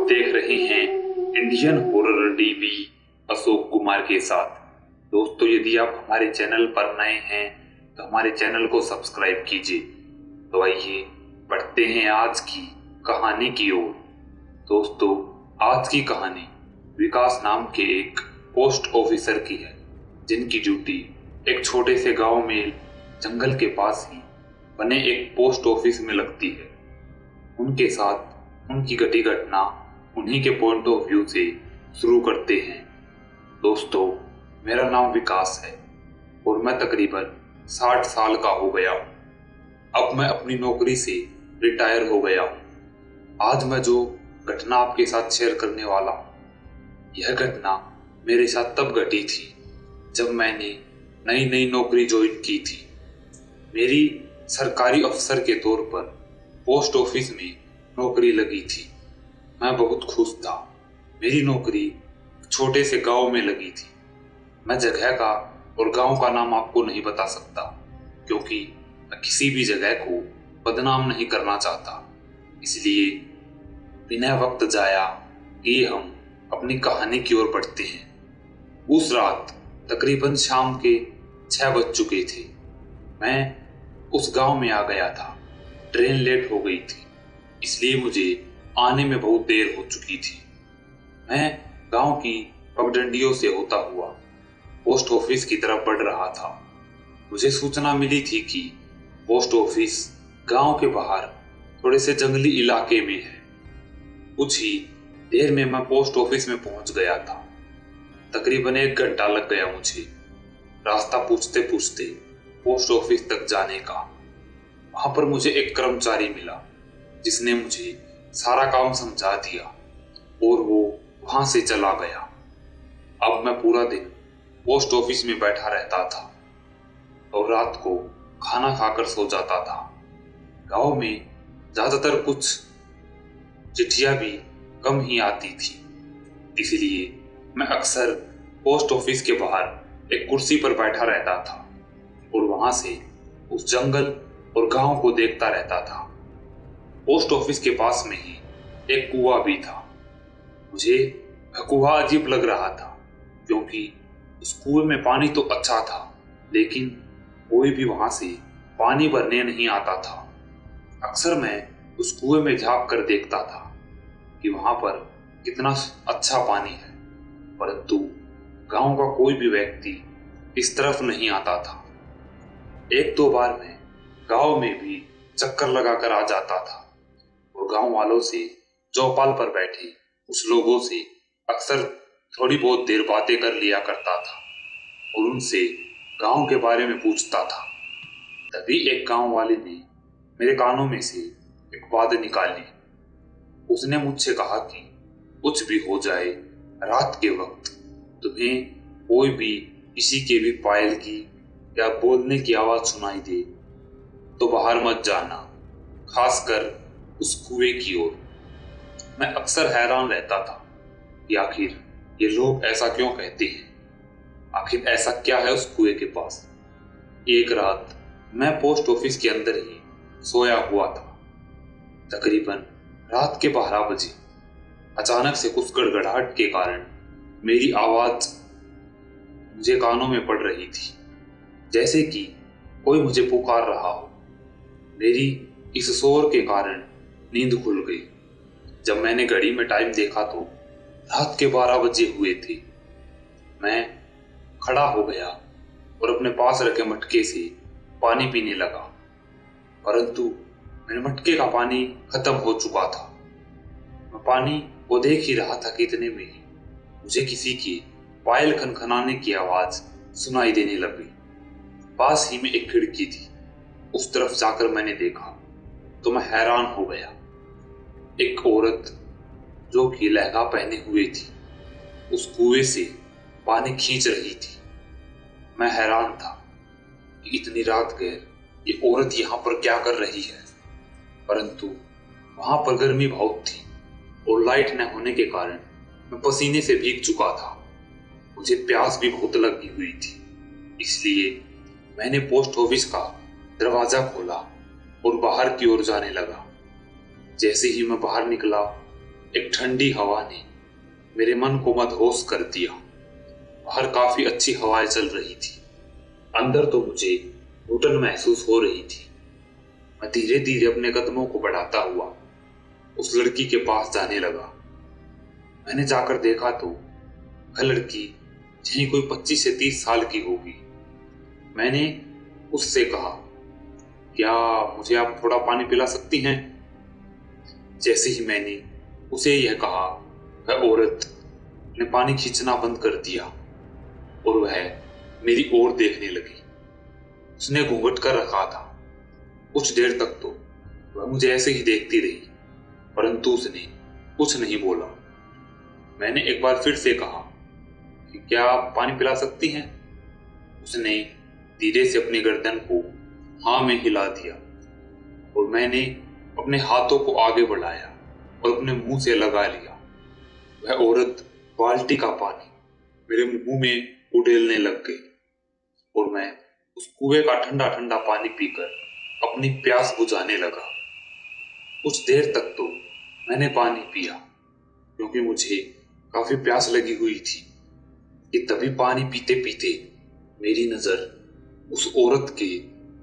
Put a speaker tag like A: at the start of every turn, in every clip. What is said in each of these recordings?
A: देख रहे हैं Indian horror TV Ashok Kumar के साथ। दोस्तों, यदि आप हमारे चैनल पर नए हैं तो हमारे चैनल को सब्सक्राइब कीजिए। तो आइए बढ़ते हैं आज की कहानी की ओर। दोस्तों, आज की कहानी विकास नाम के एक पोस्ट ऑफिसर की है, जिनकी ड्यूटी एक छोटे से गांव में जंगल के पास ही बने एक पोस्ट ऑफिस में लगती है। उनके साथ उनकी घटी घटना उन्हीं के पॉइंट ऑफ व्यू से शुरू करते हैं। दोस्तों, मेरा नाम विकास है और मैं तकरीबन 60 साल का हो गया हूँ। अब मैं अपनी नौकरी से रिटायर हो गया हूँ। आज मैं जो घटना आपके साथ शेयर करने वाला हूँ, यह घटना मेरे साथ तब घटी थी जब मैंने नई नई नौकरी ज्वाइन की थी। मेरी सरकारी अफसर के तौर पर पोस्ट ऑफिस में नौकरी लगी थी। मैं बहुत खुश था। मेरी नौकरी छोटे से गांव में लगी थी। मैं जगह का और गांव का नाम आपको नहीं बता सकता, क्योंकि मैं किसी भी जगह को बदनाम नहीं करना चाहता। इसलिए बिना वक्त जाया किए हम अपनी कहानी की ओर बढ़ते हैं। उस रात तकरीबन शाम के 6 बज चुके थे। मैं उस गांव में आ गया था। ट्रेन लेट हो गई थी, इसलिए मुझे आने में बहुत देर हो चुकी थी। मैं गांव की पगडंडियों से होता हुआ पोस्ट ऑफिस की तरफ बढ़ रहा था। मुझे सूचना मिली थी कि पोस्ट ऑफिस गांव के बाहर थोड़े से जंगली इलाके में है। कुछ ही देर में मैं पोस्ट ऑफिस में पहुंच गया था। तकरीबन 1 घंटा लग गया मुझे रास्ता पूछते पूछते पोस्ट ऑफिस तक जाने का। वहां पर मुझे एक कर्मचारी मिला, जिसने मुझे सारा काम समझा दिया और वो वहां से चला गया। अब मैं पूरा दिन पोस्ट ऑफिस में बैठा रहता था और रात को खाना खाकर सो जाता था। गांव में ज्यादातर कुछ चिट्ठियां भी कम ही आती थी, इसलिए मैं अक्सर पोस्ट ऑफिस के बाहर एक कुर्सी पर बैठा रहता था और वहां से उस जंगल और गांव को देखता रहता था। पोस्ट ऑफिस के पास में ही एक कुआं भी था। मुझे वह कुआं अजीब लग रहा था, क्योंकि उस कुएं में पानी तो अच्छा था, लेकिन कोई भी वहां से पानी भरने नहीं आता था। अक्सर मैं उस कुएं में झांक कर देखता था कि वहां पर कितना अच्छा पानी है, परंतु गांव का कोई भी व्यक्ति इस तरफ नहीं आता था। 1-2 बार मैं गांव में भी चक्कर लगाकर आ जाता था और गांव वालों से चौपाल पर बैठे कुछ लोगों से अक्सर थोड़ी बहुत देर बातें कर लिया करता था और उनसे गांव के बारे में पूछता था। तभी एक गांव वाले ने मेरे कानों में से एक बात निकाली। उसने मुझसे कहा कि कुछ भी हो जाए, रात के वक्त तुम्हें कोई भी किसी के भी पायल की या बोलने की आवाज सुनाई दे तो बाहर मत जाना, खासकर उस कुएं की ओर। मैं अक्सर हैरान रहता था कि आखिर ये लोग ऐसा क्यों कहते हैं। आखिर ऐसा क्या है उस कुएं के पास। एक रात मैं पोस्ट ऑफिस के अंदर ही सोया हुआ था। तकरीबन रात के 12 बजे अचानक से कुछ गड़गड़ाहट के कारण मेरी आवाज मुझे कानों में पड़ रही थी, जैसे कि कोई मुझे पुकार रहा हो। मेरी इस शोर के कारण नींद खुल गई। जब मैंने घड़ी में टाइम देखा तो रात के 12 बजे हुए थे। मैं खड़ा हो गया और अपने पास रखे मटके से पानी पीने लगा, परंतु मेरे मटके का पानी खत्म हो चुका था। मैं पानी को देख ही रहा था कि इतने में ही मुझे किसी की पायल खनखनाने की आवाज सुनाई देने लगी। पास ही में एक खिड़की थी। उस तरफ जाकर मैंने देखा तो मैं हैरान हो गया। एक औरत जो कि लहंगा पहने हुए थी, उस कुएं से पानी खींच रही थी। मैं हैरान था कि इतनी रात गए ये औरत यहाँ पर क्या कर रही है, परंतु वहां पर गर्मी बहुत थी और लाइट न होने के कारण मैं पसीने से भीग चुका था। मुझे प्यास भी बहुत लगी हुई थी, इसलिए मैंने पोस्ट ऑफिस का दरवाजा खोला और बाहर की ओर जाने लगा। जैसे ही मैं बाहर निकला, एक ठंडी हवा ने मेरे मन को मदहोश कर दिया। बाहर काफी अच्छी हवाएं चल रही थी। अंदर तो मुझे घुटन महसूस हो रही थी। मैं धीरे धीरे अपने कदमों को बढ़ाता हुआ उस लड़की के पास जाने लगा। मैंने जाकर देखा तो वह लड़की यहीं कोई 25 से 30 साल की होगी। मैंने उससे कहा, क्या मुझे आप थोड़ा पानी पिला सकती हैं? जैसे ही मैंने उसे यह कहा, वह औरत ने पानी खींचना बंद कर दिया और वह मेरी ओर देखने लगी। उसने घूंघट कर रखा था। कुछ देर तक तो वह मुझे ऐसे ही देखती रही, परंतु उसने कुछ नहीं बोला। मैंने एक बार फिर से कहा कि क्या आप पानी पिला सकती हैं? उसने धीरे से अपनी गर्दन को हाँ में हिला दिया और मैंने अपने हाथों को आगे बढ़ाया और अपने मुंह से लगा लिया। वह औरत बाल्टी का पानी मेरे मुंह में उड़ेलने लग गई और मैं उस कुएं का ठंडा ठंडा पानी पीकर अपनी प्यास बुझाने लगा। कुछ देर तक तो मैंने पानी पिया क्योंकि मुझे काफी प्यास लगी हुई थी कि तभी पानी पीते पीते मेरी नजर उस औरत के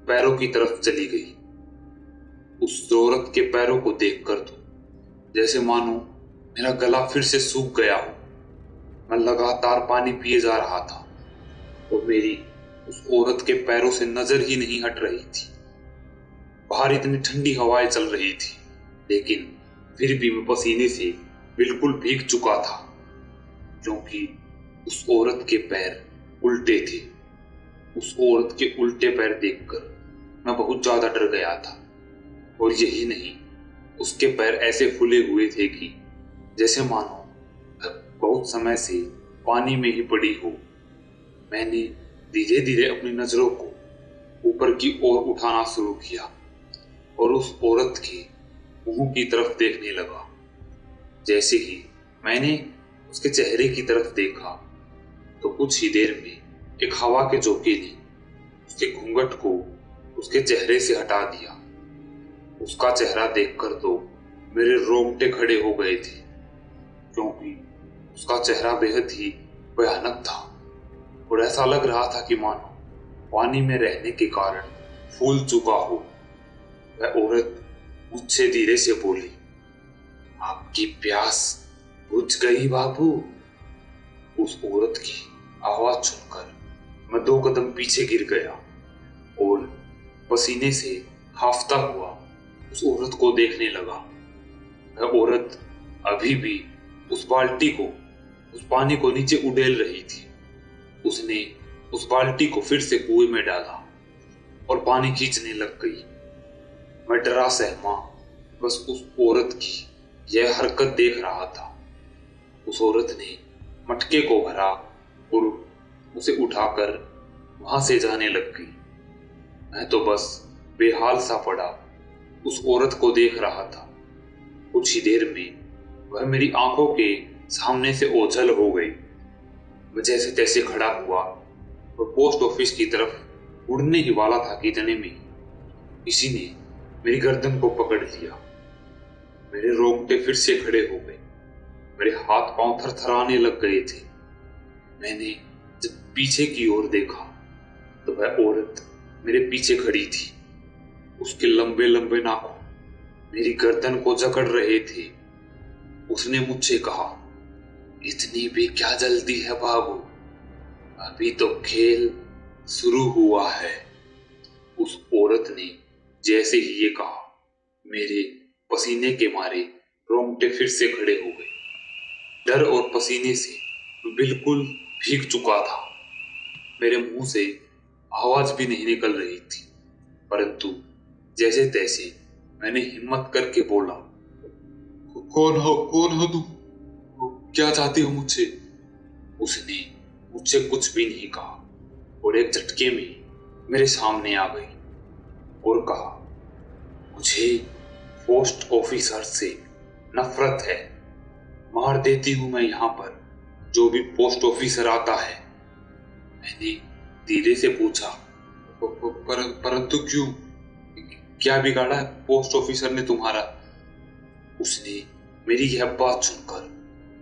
A: पैरों की तरफ चली गई। उस औरत के पैरों को देखकर तो जैसे मानो मेरा गला फिर से सूख गया हो। मैं लगातार पानी पिए जा रहा था और मेरी उस औरत के पैरों से नजर ही नहीं हट रही थी। बाहर इतनी ठंडी हवाएं चल रही थी, लेकिन फिर भी मैं पसीने से बिल्कुल भीग चुका था क्योंकि उस औरत के पैर उल्टे थे। उस औरत के उल्टे पैर देखकर मैं बहुत ज्यादा डर गया था। और यही नहीं, उसके पैर ऐसे फूले हुए थे कि जैसे मानो बहुत समय से पानी में ही पड़ी हो। मैंने धीरे धीरे अपनी नजरों को ऊपर की ओर उठाना शुरू किया और उस औरत के मुंह की तरफ देखने लगा। जैसे ही मैंने उसके चेहरे की तरफ देखा तो कुछ ही देर में एक हवा के झोंके ने उसके घूंघट को उसके चेहरे से हटा दिया। उसका चेहरा देखकर तो मेरे रोंगटे खड़े हो गए थे क्योंकि उसका चेहरा बेहद ही भयानक था और ऐसा लग रहा था कि मानो पानी में रहने के कारण फूल चुका हो। वह औरत मुझसे धीरे से बोली, आपकी प्यास बुझ गई बाबू। उस औरत की आवाज सुनकर मैं 2 कदम पीछे गिर गया और पसीने से हांफता हुआ उस औरत को देखने लगा। वह औरत अभी भी उस बाल्टी को, उस पानी को नीचे उड़ेल रही थी। उसने उस बाल्टी को फिर से कुएं में डाला और पानी खींचने लग गई। मैं डरा सहमा बस उस औरत की यह हरकत देख रहा था। उस औरत ने मटके को भरा और उसे उठाकर वहां से जाने लग गई। मैं तो बस बेहाल सा पड़ा उस औरत को देख रहा था। कुछ ही देर में वह मेरी आंखों के सामने से ओझल हो गई। मैं जैसे तैसे खड़ा हुआ और पोस्ट ऑफिस की तरफ उड़ने ही वाला था कि इतने में किसी ने मेरी गर्दन को पकड़ लिया। मेरे रोंगटे फिर से खड़े हो गए। मेरे हाथ पांव थरथराने लग गए थे। मैंने जब पीछे की ओर देखा तो वह औरत मेरे पीछे खड़ी थी। उसके लंबे लंबे नाखून मेरी गर्दन को जकड़ रहे थे। उसने मुझसे कहा, इतनी भी क्या जल्दी है बाबू, अभी तो खेल शुरू हुआ है। उस औरत ने जैसे ही ये कहा, मेरे पसीने के मारे रोंगटे फिर से खड़े हो गए। डर और पसीने से बिल्कुल भीग चुका था। मेरे मुंह से आवाज भी नहीं निकल रही थी, परंतु जैसे तैसे मैंने हिम्मत करके बोला, कौन हो तुम? क्या चाहती हो मुझसे? उसने मुझसे कुछ भी नहीं कहा और एक झटके में मेरे सामने आ गई और कहा, मुझे पोस्ट ऑफिसर से नफरत है। मार देती हूं मैं यहाँ पर जो भी पोस्ट ऑफिसर आता है। मैंने धीरे से पूछा, परंतु क्यों? क्या बिगाड़ा है पोस्ट ऑफिसर ने तुम्हारा? उसने मेरी यह बात सुनकर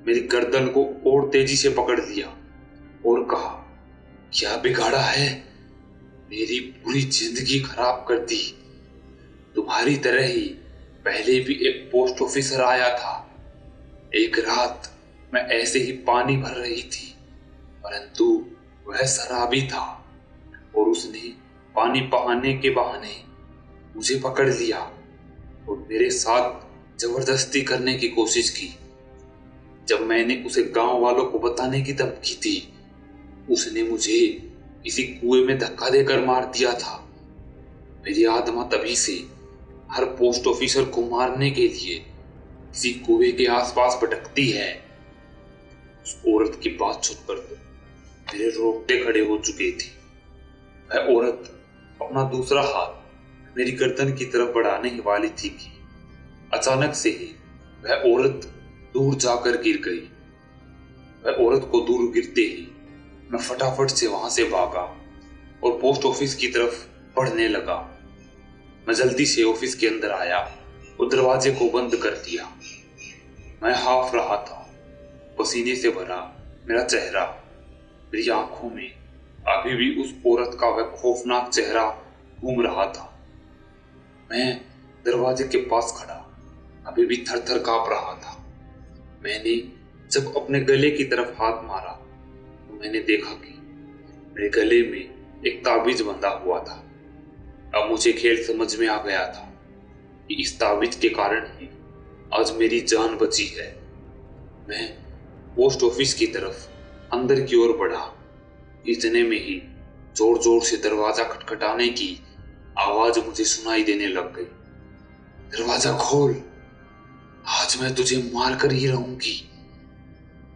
A: मेरी गर्दन को और तेजी से पकड़ लिया और कहा, क्या बिगाड़ा है? मेरी पूरी जिंदगी खराब कर दी। तुम्हारी तरह ही पहले भी एक पोस्ट ऑफिसर आया था। एक रात मैं ऐसे ही पानी भर रही थी, परंतु वह शराबी था और उसने पानी बहाने के बहाने मुझे पकड़ लिया और मेरे साथ जबरदस्ती करने की कोशिश की। जब मैंने उसे गांव वालों को बताने की धमकी दी, उसने मुझे किसी कुएं में धक्का देकर मार दिया था। मेरी आत्मा तभी से हर पोस्ट ऑफिसर को मारने के लिए किसी कुएं के आसपास भटकती है। उस औरत की बात सुनकर तो मेरे रोंगटे खड़े हो चुके थे। वह औरत अपना दूसरा हाथ मेरी गर्दन की तरफ बढ़ाने ही वाली थी कि अचानक से ही वह औरत दूर जाकर गिर गई। वह औरत को दूर गिरते ही मैं फटाफट से वहां से भागा और पोस्ट ऑफिस की तरफ बढ़ने लगा। मैं जल्दी से ऑफिस के अंदर आया और दरवाजे को बंद कर दिया। मैं हाफ रहा था, पसीने से भरा मेरा चेहरा, मेरी आंखों में अभी भी उस औरत का वह खौफनाक चेहरा घूम रहा था। मैं दरवाजे के पास खड़ा अभी भी थर थर कांप रहा था। मैंने जब अपने गले की तरफ हाथ मारा तो मैंने देखा कि मेरे गले में एक ताबीज बंधा हुआ था। अब मुझे खेल समझ में आ गया था कि इस ताबीज के कारण ही आज मेरी जान बची है। मैं पोस्ट ऑफिस की तरफ अंदर की ओर बढ़ा। इतने में ही जोर जोर से दरवाजा खटखटाने की आवाज मुझे सुनाई देने लग गई। दरवाजा खोल, आज मैं तुझे मार कर ही रहूंगी।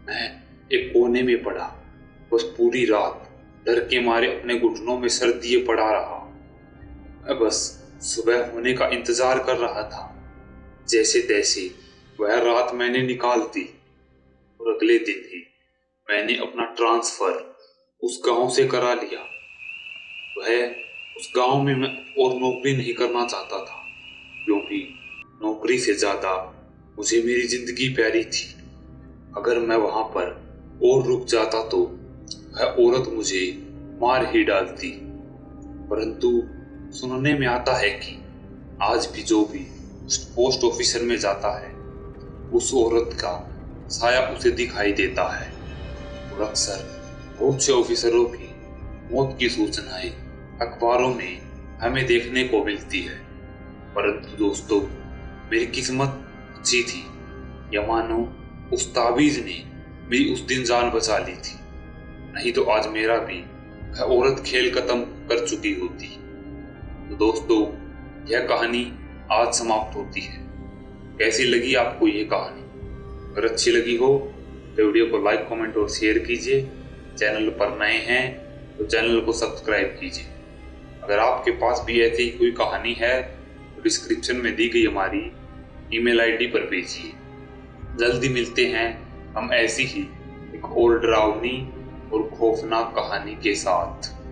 A: मैं एक कोने में पड़ा, बस पूरी रात डर के मारे अपने घुटनों में सर दिए पड़ा रहा। मैं बस सुबह होने का इंतजार कर रहा था। जैसे तैसे वह रात मैंने निकाल दी और अगले दिन ही मैंने अपना ट्रांसफर उस गांव से करा लिया। वह उस गांव में मैं और नौकरी नहीं करना चाहता था, क्योंकि नौकरी से ज्यादा मुझे मेरी जिंदगी प्यारी थी। अगर मैं वहां पर और रुक जाता तो वह औरत मुझे मार ही डालती। परंतु सुनने में आता है कि आज भी जो भी उस पोस्ट ऑफिसर में जाता है, उस औरत का साया उसे दिखाई देता है। और अक्सर बहुत से ऑफिसरों की मौत की सूचनाएं अखबारों में हमें देखने को मिलती है। परंतु दोस्तों, मेरी किस्मत अच्छी थी, या मानो उस ताबीज ने मेरी उस दिन जान बचा ली थी। नहीं तो आज मेरा भी वह औरत खेल खत्म कर चुकी होती। तो दोस्तों, यह कहानी आज समाप्त होती है। कैसी लगी आपको ये कहानी? अगर अच्छी लगी हो तो वीडियो को लाइक, कमेंट और शेयर कीजिए। चैनल पर नए हैं तो चैनल को सब्सक्राइब कीजिए। अगर आपके पास भी ऐसी कोई कहानी है तो डिस्क्रिप्शन में दी गई हमारी ईमेल आईडी पर भेजिए। जल्दी मिलते हैं हम ऐसी ही एक और डरावनी और खौफनाक कहानी के साथ।